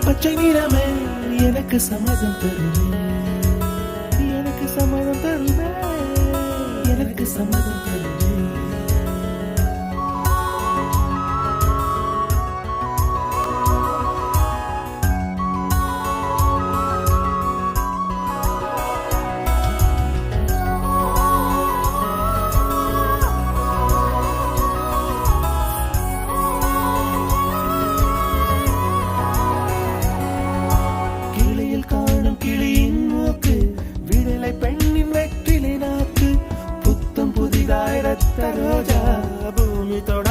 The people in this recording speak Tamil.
பச்சை நிறமே எனக்கு சம்மதம் தருவே, எனக்கு சம்மதம் தருவே, எனக்கு சம்மதம் தருவே. பெண்ணின் வெற்றிலை நாக்கு புத்தம் புதிதாய் ரத்த ரோஜா பூமி தொட